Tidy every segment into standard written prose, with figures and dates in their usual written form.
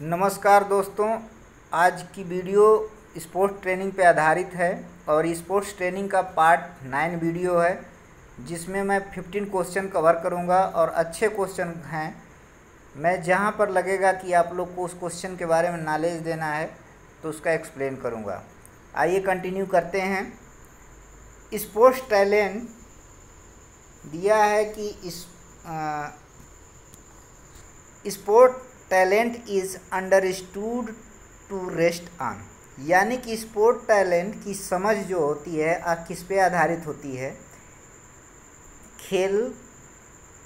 नमस्कार दोस्तों, आज की वीडियो स्पोर्ट्स ट्रेनिंग पे आधारित है और स्पोर्ट्स ट्रेनिंग का पार्ट 9 वीडियो है जिसमें मैं 15 क्वेश्चन कवर करूंगा और अच्छे क्वेश्चन हैं। मैं जहां पर लगेगा कि आप लोग को उस क्वेश्चन के बारे में नॉलेज देना है तो उसका एक्सप्लेन करूंगा। आइए कंटिन्यू करते हैं। स्पोर्ट्स टैलेंट दिया है कि sport talent is understood to rest on, यानी कि स्पोर्ट टैलेंट की समझ जो होती है किस पे आधारित होती है। खेल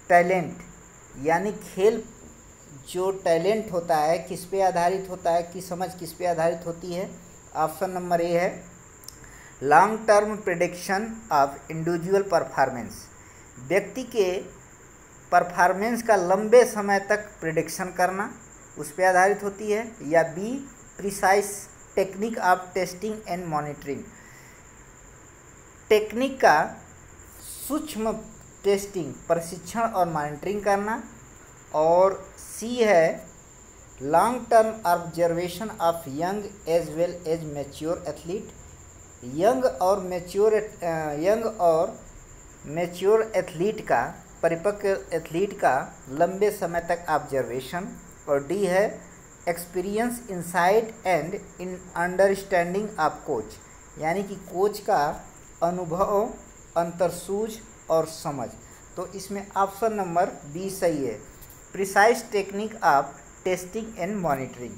टैलेंट यानी खेल जो टैलेंट होता है किस पे आधारित होता है, की समझ किस पे आधारित होती है। ऑप्शन नंबर ए है long term prediction of individual performance, व्यक्ति के परफॉर्मेंस का लंबे समय तक प्रिडिक्शन करना उस पर आधारित होती है। या be precise technique of testing and monitoring, technique का सूक्ष्म टेस्टिंग प्रशिक्षण और मॉनिटरिंग करना। और सी है long term observation of young as well as mature athlete, young और मैच्योर एथलीट का, परिपक्व एथलीट का लंबे समय तक ऑब्जर्वेशन। और डी है experience insight and in understanding of coach, यानी कि कोच का अनुभव, अंतर्सूझ और समझ। तो इसमें ऑप्शन नंबर बी सही है, precise technique of testing and monitoring.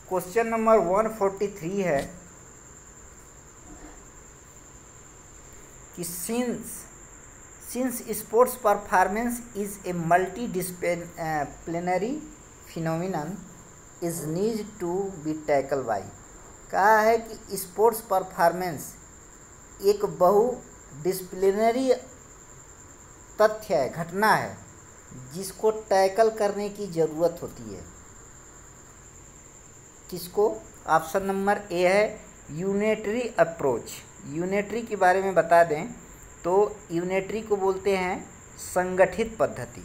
Question number 143 है कि Since sports performance is a multidisciplinary phenomenon is need to be tackled by, कहा है कि स्पोर्ट्स परफॉर्मेंस एक बहु डिसिप्लिनरी तथ्य है, घटना है जिसको टैकल करने की ज़रूरत होती है। किसको? ऑप्शन नंबर ए है यूनिटरी अप्रोच। यूनिटरी के बारे में बता दें तो यूनिटरी को बोलते हैं संगठित पद्धति।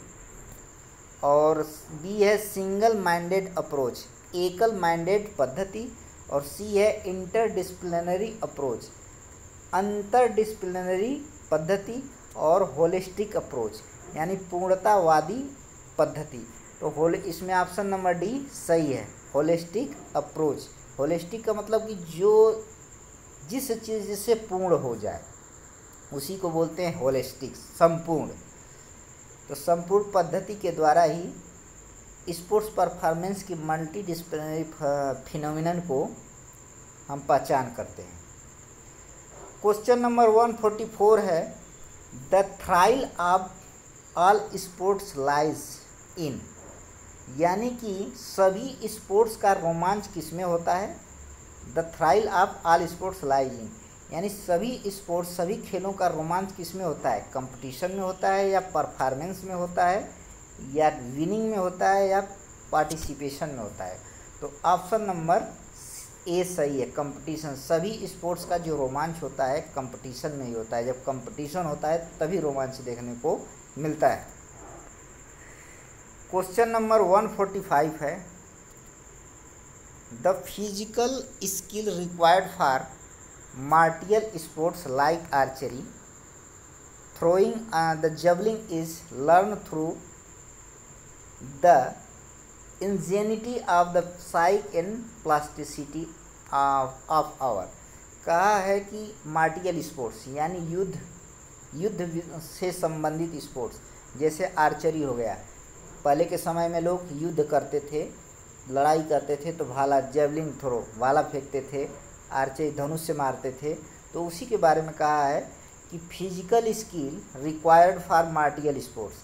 और बी है सिंगल माइंडेड अप्रोच, एकल माइंडेड पद्धति। और सी है इंटरडिसिप्लिनरी अप्रोच, अंतरडिसिप्लिनरी पद्धति। और होलिस्टिक अप्रोच यानी पूर्णतावादी पद्धति। तो इसमें ऑप्शन नंबर डी सही है, होलिस्टिक अप्रोच। होलिस्टिक का मतलब कि जो जिस चीज़ से पूर्ण हो जाए उसी को बोलते हैं होलिस्टिक, संपूर्ण। तो संपूर्ण पद्धति के द्वारा ही स्पोर्ट्स परफॉर्मेंस की मल्टी डिसिप्लिनरी फिनोमिनन को हम पहचान करते हैं। क्वेश्चन नंबर 144 है the थ्राइल of all sports lies in, यानी कि सभी स्पोर्ट्स का रोमांच किसमें होता है। The थ्राइल of all sports lies in, यानी सभी स्पोर्ट्स, सभी खेलों का रोमांच किस में होता है, कंपटीशन में होता है या परफॉर्मेंस में होता है या विनिंग में होता है या पार्टिसिपेशन में होता है। तो ऑप्शन नंबर ए सही है, कंपटीशन। सभी स्पोर्ट्स का जो रोमांच होता है कंपटीशन में ही होता है। जब कंपटीशन होता है तभी रोमांच देखने को मिलता है। क्वेश्चन नंबर 145 है the physical skill required for martial sports like archery, throwing the javelin is learned through the ingenuity of the psyche and plasticity of our, कहा है कि मार्टियल स्पोर्ट्स यानी युद्ध से संबंधित स्पोर्ट्स जैसे आर्चरी हो गया। पहले के समय में लोग युद्ध करते थे, लड़ाई करते थे तो भाला, जेवलिन थ्रो, भाला फेंकते थे, आर्चरी धनुष से मारते थे। तो उसी के बारे में कहा है कि physical skill required for martial sports,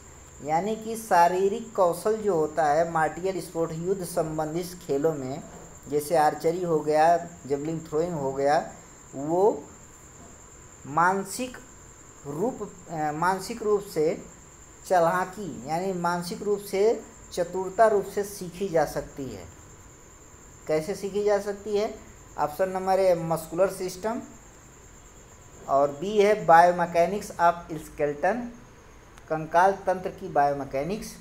यानी कि शारीरिक कौशल जो होता है मार्टियल स्पोर्ट, युद्ध संबंधित खेलों में जैसे आर्चरी हो गया, जेवलिन थ्रोइंग हो गया, वो मानसिक रूप से चालाकी यानी मानसिक रूप से चतुरता रूप से सीखी जा सकती है। कैसे सीखी जा सकती है? Option number a muscular system, और बी है बायोमैकेनिक्स ऑफ स्केलेटन, कंकाल तंत्र की बायोमैकेनिक्स।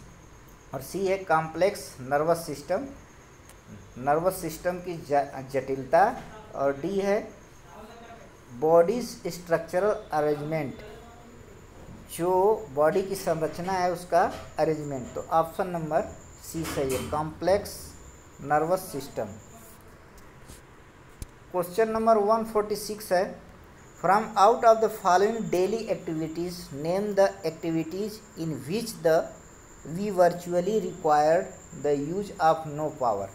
और सी है complex nervous system, nervous system की जटिलता, और डी है बॉडीज स्ट्रक्चरल अरेंजमेंट, जो बॉडी की संरचना है उसका अरेंजमेंट। तो ऑप्शन नंबर सी सही है, complex nervous system. Question number 146 है, from out of the following daily activities name the activities in which the we virtually required the use of no power.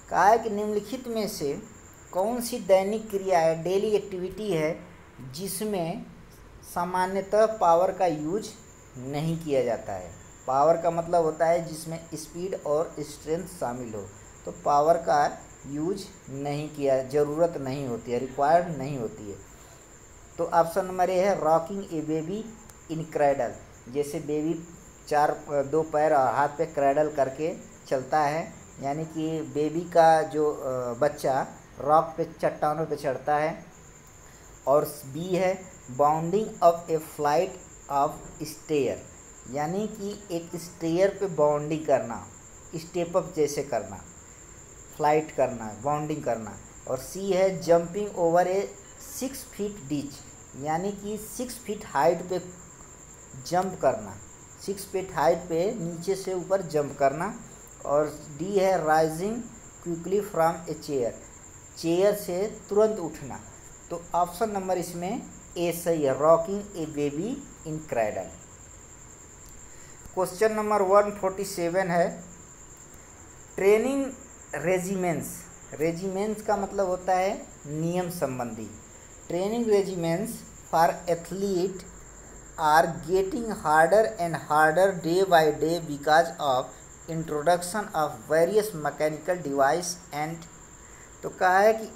कहा है कि निम्नलिखित में से कौन सी दैनिक क्रिया है, डेली एक्टिविटी है, जिसमें सामान्यतः पावर का यूज नहीं किया जाता है। पावर का मतलब होता है जिसमें स्पीड और स्ट्रेंथ शामिल हो, तो पावर का यूज नहीं किया, ज़रूरत नहीं होती है, रिक्वायर्ड नहीं होती है। तो ऑप्शन नंबर ए है rocking A baby in cradle, जैसे बेबी दो पैर और हाथ पे क्रैडल करके चलता है, यानी कि बेबी का जो बच्चा रॉक पे, चट्टानों पे चढ़ता है। और बी है bounding of a flight of stair, यानी कि एक स्टेयर पे बाउंडिंग करना, स्टेप अप जैसे करना, फ्लाइट करना, बाउंडिंग करना। और सी है जंपिंग ओवर ए 6 फीट डिच, यानी कि 6 फीट हाइट पे जंप करना, 6 फीट हाइट पे नीचे से ऊपर जंप करना। और डी है rising quickly from a chair, chair से तुरंत उठना। तो ऑप्शन नंबर इसमें ए सही है, rocking A baby in cradle. Question number 147 है, ट्रेनिंग रेजिमेंट्स, रेजिमेंट्स का मतलब होता है नियम संबंधी। Training regiments for athlete are getting harder and harder day by day because of introduction of various mechanical device and. तो कहा है कि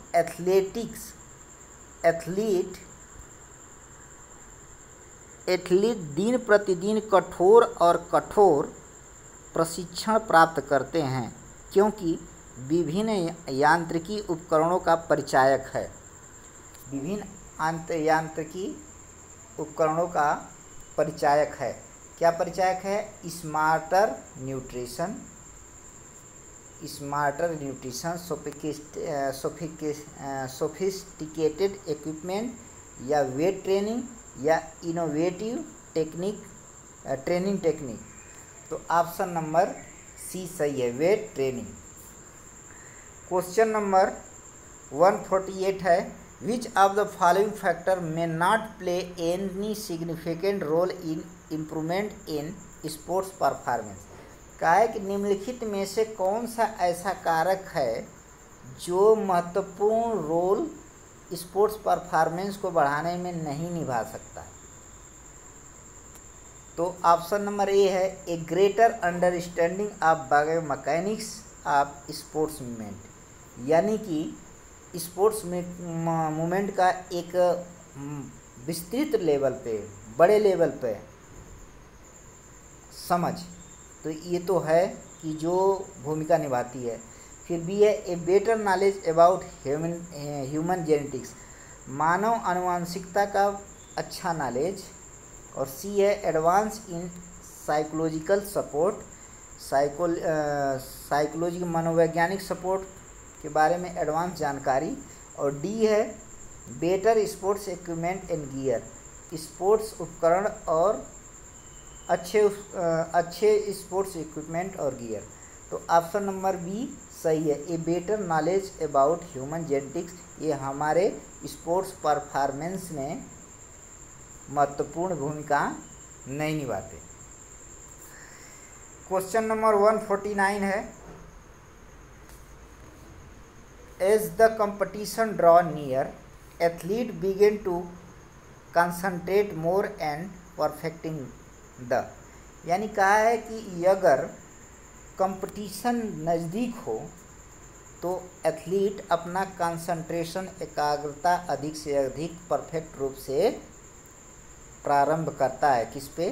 एथलीट दिन प्रतिदिन कठोर और कठोर प्रशिक्षण प्राप्त करते हैं, क्योंकि विभिन्न यांत्रिकी उपकरणों का परिचायक है। विभिन्न यांत्रिकी उपकरणों का परिचायक है। क्या परिचायक है? स्मार्टर न्यूट्रिशन, सोफिस्टिकेटेड इक्विपमेंट, या वेट ट्रेनिंग, या इनोवेटिव ट्रेनिंग टेक्निक। तो ऑप्शन नंबर सी सही है, वेट ट्रेनिंग। क्वेश्चन नंबर 148 है, which of the following factor may not play any significant role in improvement in sports performance. कहा है कि निम्नलिखित में से कौन सा ऐसा कारक है जो महत्वपूर्ण रोल स्पोर्ट्स परफॉर्मेंस को बढ़ाने में नहीं निभा सकता। तो ऑप्शन नंबर ए है a greater understanding of biomechanics of sports movement, यानी कि स्पोर्ट्स मूवमेंट का एक विस्तृत लेवल पे, बड़े लेवल पे समझ। तो ये तो है कि जो भूमिका निभाती है। फिर बी है a better knowledge about human genetics, मानव आनुवंशिकता का अच्छा नॉलेज। और सी है advance in psychological support, psychology मनोवैज्ञानिक सपोर्ट के बारे में एडवांस जानकारी। और डी है better sports equipment and gear, sports उपकरण और अच्छे स्पोर्ट्स इक्विपमेंट और गियर। तो ऑप्शन नंबर बी सही है, a better knowledge about human genetics. ये हमारे स्पोर्ट्स परफॉर्मेंस में महत्वपूर्ण भूमिका नहीं निभाते। क्वेश्चन नंबर 149 है, as the competition draw near athlete begin to concentrate more and perfecting the, यानी कहा है कि अगर कंपटीशन नज़दीक हो तो एथलीट अपना कंसंट्रेशन, एकाग्रता अधिक से अधिक परफेक्ट रूप से प्रारंभ करता है। किस पे?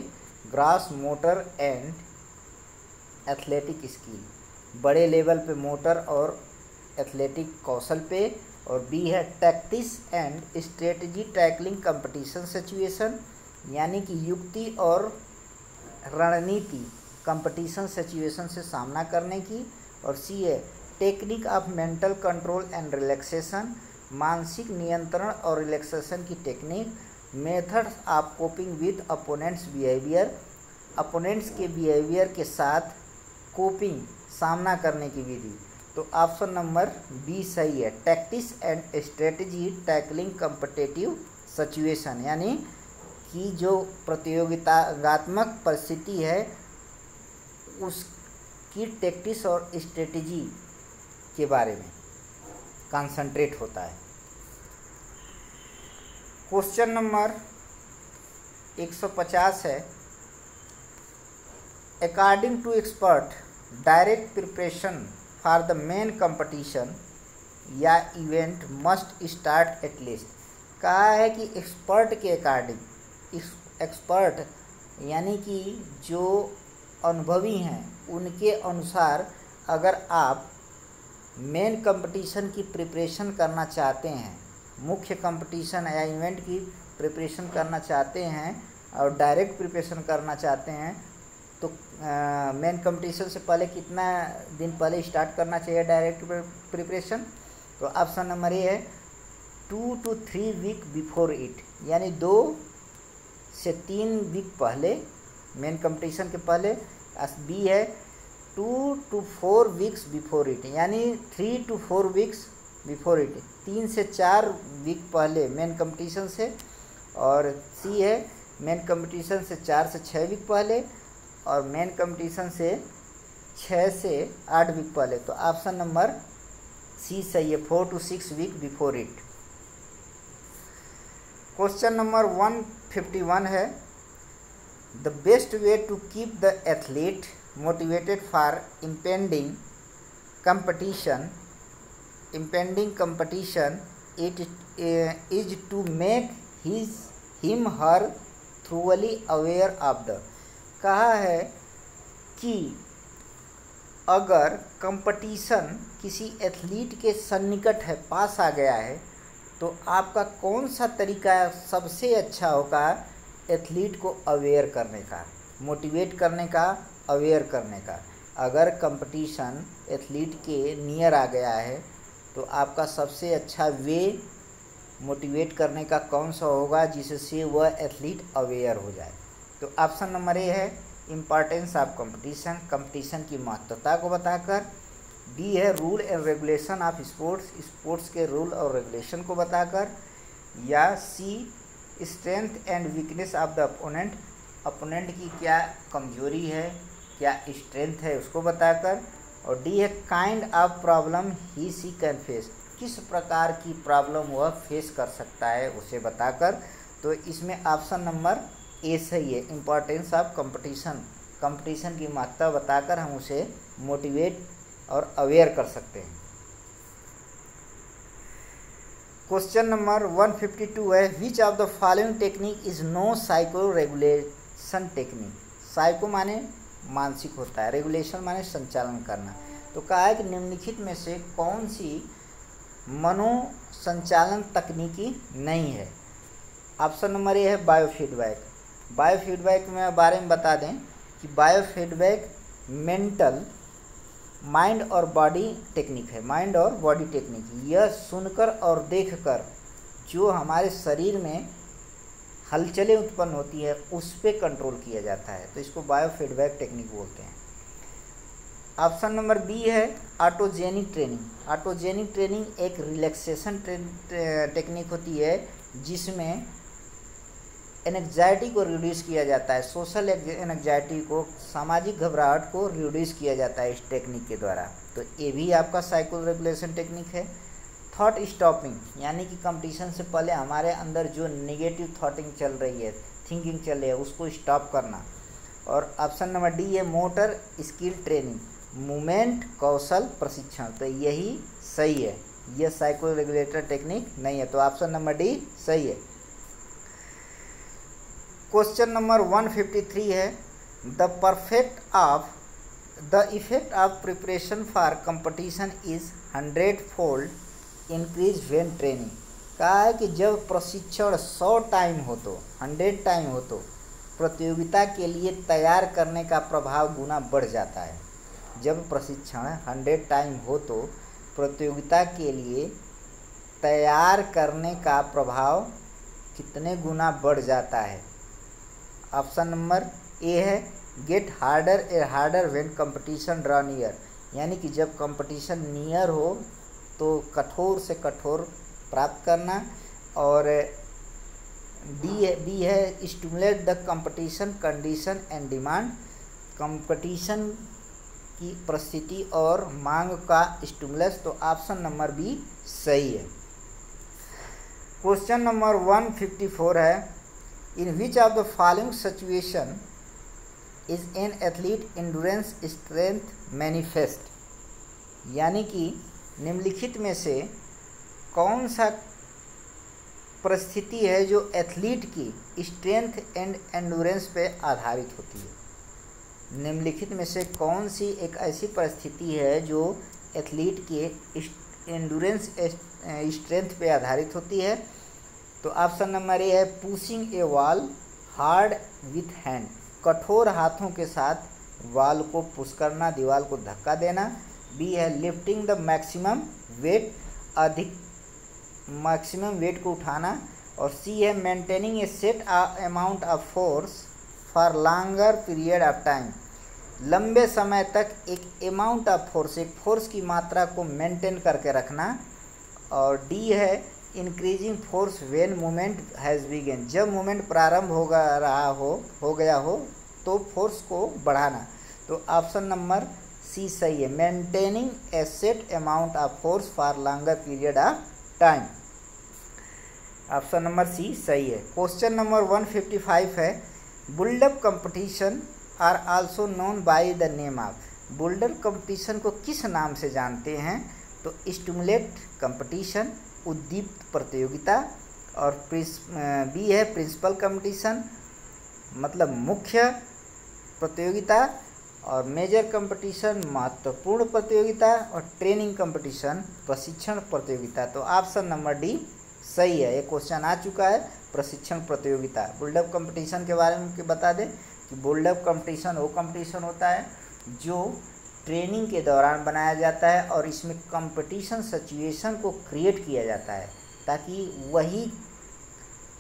Gross motor and athletic skill, बड़े लेवल पे मोटर और एथलेटिक कौशल पे। और बी है tactics and strategy tackling competition situation, यानी कि युक्ति और रणनीति कंपटीशन सिचुएशन से सामना करने की। और सी है technique of mental control and relaxation, मानसिक नियंत्रण और रिलैक्सेशन की technique. Methods of coping with opponents behaviour, opponents के बिहेवियर के साथ कोपिंग, सामना करने की विधि। तो ऑप्शन नंबर बी सही है, tactics and strategy tackling competitive situation, यानी कि जो प्रतियोगितात्मक परिस्थिति है उसकी टैक्टिक्स और स्ट्रेटजी के बारे में कंसंट्रेट होता है। क्वेश्चन नंबर 150 है, according to expert direct preparation for the main competition या event must start at least. कहा है कि एक्सपर्ट के अकॉर्डिंग, एक्सपर्ट यानी कि जो अनुभवी हैं उनके अनुसार अगर आप मेन कंपटीशन की प्रिपरेशन करना चाहते हैं, मुख्य कंपटीशन या इवेंट की प्रिपरेशन करना चाहते हैं और डायरेक्ट प्रिपरेशन करना चाहते हैं तो मेन कंपटीशन से पहले कितना दिन पहले स्टार्ट करना चाहिए डायरेक्ट प्रिपरेशन। तो ऑप्शन नंबर ए है 2 to 3 वीक बिफोर इट, यानी 2 से 3 वीक पहले, मेन कंपटीशन के पहले। बी है 2 to 4 वीक्स बिफोर इट, यानी 3 to 4 वीक्स बिफोर इट, 3 से 4 वीक पहले मेन कंपटीशन से। और सी है मेन कंपटीशन से 4 से 6 वीक पहले और मेन कंपटीशन से 6 से 8 वीक पहले। तो ऑप्शन नंबर सी सही है, 4 to 6 week before it. Question number 151 है, the best way to keep the athlete motivated for impending competition it is to make him her thoroughly aware of the. कहा है कि अगर competition किसी athlete के सन्निकट है, पास आ गया है, तो आपका कौन सा तरीका सबसे अच्छा होगा एथलीट को अवेयर करने का, मोटिवेट करने का, अवेयर करने का। अगर कंपटीशन एथलीट के नियर आ गया है तो आपका सबसे अच्छा वे मोटिवेट करने का कौन सा होगा जिससे वह एथलीट अवेयर हो जाए। तो ऑप्शन नंबर ए है इम्पॉर्टेंस ऑफ कंपटीशन, कंपटीशन की महत्वता को बताकर। बी है rule and regulation of sports, sports के रूल और रेगुलेशन को बताकर। या C strength and weakness of the opponent, opponent की क्या कमजोरी है, क्या स्ट्रेंथ है उसको बताकर। और डी है kind of problem he she can face, किस प्रकार की प्रॉब्लम वह फेस कर सकता है उसे बताकर। तो इसमें ऑप्शन नंबर ए सही है, इम्पॉर्टेंस ऑफ कंपटीशन, कंपटीशन की महत्ता बताकर हम उसे मोटिवेट और अवेयर कर सकते हैं। क्वेश्चन नंबर 152 है, which of the following technique is no psycho regulation technique. Psycho माने मानसिक होता है, रेगुलेशन माने संचालन करना। तो कहा है कि निम्नलिखित में से कौन सी मनो संचालन तकनीकी नहीं है। ऑप्शन नंबर ए है बायोफीडबैक। बायोफीडबैक में बारे में बता दें कि बायोफीडबैक मेंटल माइंड और बॉडी टेक्निक है, माइंड और बॉडी टेक्निक। यह सुनकर और देखकर जो हमारे शरीर में हलचलें उत्पन्न होती है उस पर कंट्रोल किया जाता है, तो इसको बायोफीडबैक टेक्निक बोलते हैं। ऑप्शन नंबर बी है ऑटोजेनिक ट्रेनिंग। ऑटोजेनिक ट्रेनिंग एक रिलैक्सेशन टेक्निक होती है जिसमें एंग्जाइटी को रिड्यूस किया जाता है, सोशल एंग्जाइटी को, सामाजिक घबराहट को रिड्यूस किया जाता है इस टेक्निक के द्वारा। तो ये भी आपका साइको रेगुलेशन टेक्निक है। थॉट स्टॉपिंग, यानी कि कंपटीशन से पहले हमारे अंदर जो नेगेटिव थॉटिंग चल रही है, थिंकिंग चल रही है, उसको स्टॉप करना। और ऑप्शन नंबर डी है मोटर स्किल ट्रेनिंग, मूवमेंट कौशल प्रशिक्षण। तो यही सही है, यह साइको रेगुलेटर टेक्निक नहीं है। तो ऑप्शन नंबर डी सही है। क्वेश्चन नंबर 153 है, the effect of preparation for competition is 100-fold increase when training. कहा है कि जब प्रशिक्षण 100 टाइम हो तो, 100 टाइम हो तो प्रतियोगिता के लिए तैयार करने का प्रभाव गुना बढ़ जाता है। जब प्रशिक्षण 100 टाइम हो तो प्रतियोगिता के लिए तैयार करने का प्रभाव कितने गुना बढ़ जाता है। ऑप्शन नंबर ए है get harder a harder when competition draw near, यानी कि जब कंपटीशन नियर हो तो कठोर से कठोर प्राप्त करना। और बी है stimulate the competition condition and demand, competition की परिस्थिति और मांग का स्टिमुलस। तो ऑप्शन नंबर बी सही है। क्वेश्चन नंबर 154 है in which of the following situation is an athlete endurance strength manifest, यानी कि निम्नलिखित में से कौन सा परिस्थिति है जो एथलीट की स्ट्रेंथ एंड एंडुरेंस पे आधारित होती है। निम्नलिखित में से कौन सी एक ऐसी परिस्थिति है जो एथलीट के एंडुरेंस स्ट्रेंथ पे आधारित होती है। तो ऑप्शन नंबर ए है pushing A wall hard with hand, कठोर हाथों के साथ वॉल को पुश करना, दीवार को धक्का देना। बी है लिफ्टिंग द मैक्सिमम वेट, अधिक मैक्सिमम वेट को उठाना। और सी है maintaining a set amount of force for longer period of time, लंबे समय तक एक अमाउंट ऑफ फोर्स, एक फोर्स की मात्रा को मेंटेन करके रखना। और डी है increasing force when movement has begun, जब मूवमेंट प्रारंभ हो गया हो तो फोर्स को बढ़ाना। तो ऑप्शन नंबर सी सही है, maintaining a set amount of force for longer period of time. Option number C सही है। क्वेश्चन नंबर 155 है buildup competition are also known by the name of, buildup competition को किस नाम से जानते हैं। तो स्टिमुलेट कंपटीशन, उद्दीप्त प्रतियोगिता। और बी है प्रिंसिपल कंपटीशन, मतलब मुख्य प्रतियोगिता। और मेजर कंपटीशन महत्वपूर्ण प्रतियोगिता। और ट्रेनिंग कंपटीशन प्रशिक्षण प्रतियोगिता। तो ऑप्शन नंबर डी सही है। ये क्वेश्चन आ चुका है, प्रशिक्षण प्रतियोगिता। बुल्डअप कंपटीशन के बारे में बता दें कि बुल्डअप कंपटीशन वो कंपटीशन होता है जो ट्रेनिंग के दौरान बनाया जाता है और इसमें कंपटीशन सिचुएशन को क्रिएट किया जाता है ताकि वही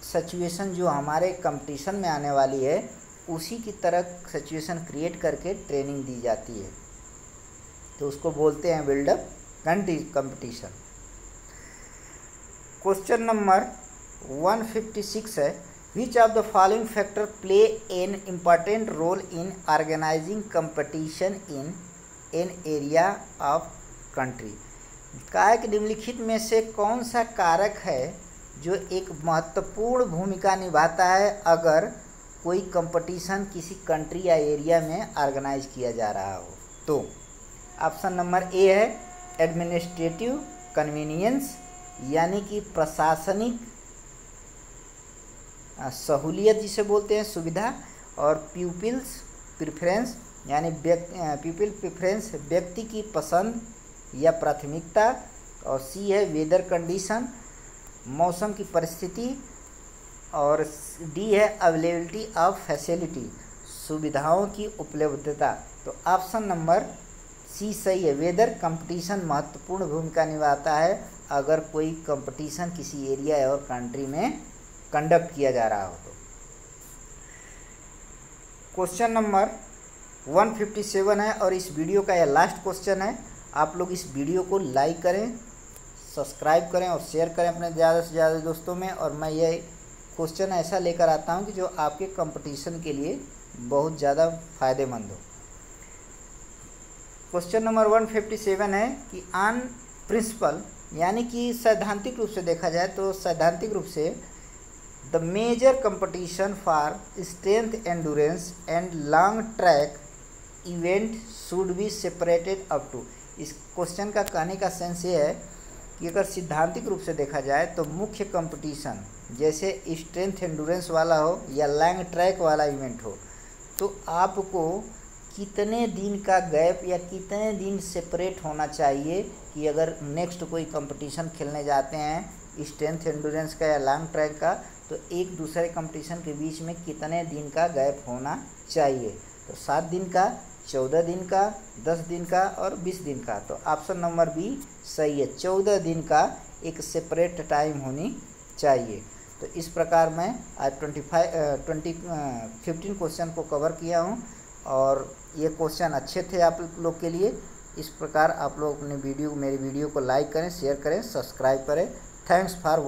सिचुएशन जो हमारे कंपटीशन में आने वाली है उसी की तरह सिचुएशन क्रिएट करके ट्रेनिंग दी जाती है, तो उसको बोलते हैं बिल्डअप कंपटीशन। क्वेश्चन नंबर 156 है which of the following factor play an important role in organizing competition in an area of country, कहा कि निम्नलिखित में से कौन सा कारक है जो एक महत्वपूर्ण भूमिका निभाता है अगर कोई कंपटीशन किसी कंट्री या एरिया में ऑर्गेनाइज किया जा रहा हो। तो ऑप्शन नंबर ए है एडमिनिस्ट्रेटिव कन्वीनियंस, यानी कि प्रशासनिक सहूलियत जिसे बोलते हैं, सुविधा। और प्यूपिल्स प्रेफरेंस, यानी पीपल प्रेफरेंस, व्यक्ति की पसंद या प्राथमिकता। और सी है वेदर कंडीशन, मौसम की परिस्थिति। और डी है अवेलेबिलिटी ऑफ फैसिलिटी, सुविधाओं की उपलब्धता। तो ऑप्शन नंबर सी सही है, वेदर कंपटीशन महत्वपूर्ण भूमिका निभाता है अगर कोई कंपटीशन किसी एरिया और कंट्री में कंडक्ट किया जा रहा हो। तो क्वेश्चन नंबर 157 है और इस वीडियो का यह लास्ट क्वेश्चन है। आप लोग इस वीडियो को लाइक करें, सब्सक्राइब करें और शेयर करें अपने ज़्यादा से ज़्यादा दोस्तों में। और मैं ये क्वेश्चन ऐसा लेकर आता हूँ कि जो आपके कंपटीशन के लिए बहुत ज़्यादा फ़ायदेमंद हो। क्वेश्चन नंबर 157 है कि ऑन प्रिंसिपल, यानी कि सैद्धांतिक रूप से देखा जाए तो सैद्धांतिक रूप से the major competition for strength endurance and long track event should be separated up to. इस क्वेश्चन का कहने का सेंस ये है कि अगर सिद्धांतिक रूप से देखा जाए तो मुख्य कंपटीशन जैसे स्ट्रेंथ एंडुरेंस वाला हो या लॉन्ग ट्रैक वाला इवेंट हो तो आपको कितने दिन का गैप या कितने दिन सेपरेट होना चाहिए कि अगर नेक्स्ट कोई कंपटीशन खेलने जाते हैं स्ट्रेंथ एंडुरेंस का या लॉन्ग ट्रैक का तो एक दूसरे कंपटीशन के बीच में कितने दिन का गैप होना चाहिए। तो 7 दिन का 14 दिन का, 10 दिन का और 20 दिन का। तो ऑप्शन नंबर बी सही है, 14 दिन का एक सेपरेट टाइम होनी चाहिए। तो इस प्रकार मैं आज 15 क्वेश्चन को कवर किया हूँ और ये क्वेश्चन अच्छे थे आप लोग के लिए। इस प्रकार आप लोग अपने मेरी वीडियो को लाइक करें, शेयर करें, सब्सक्राइब करें। Thanks for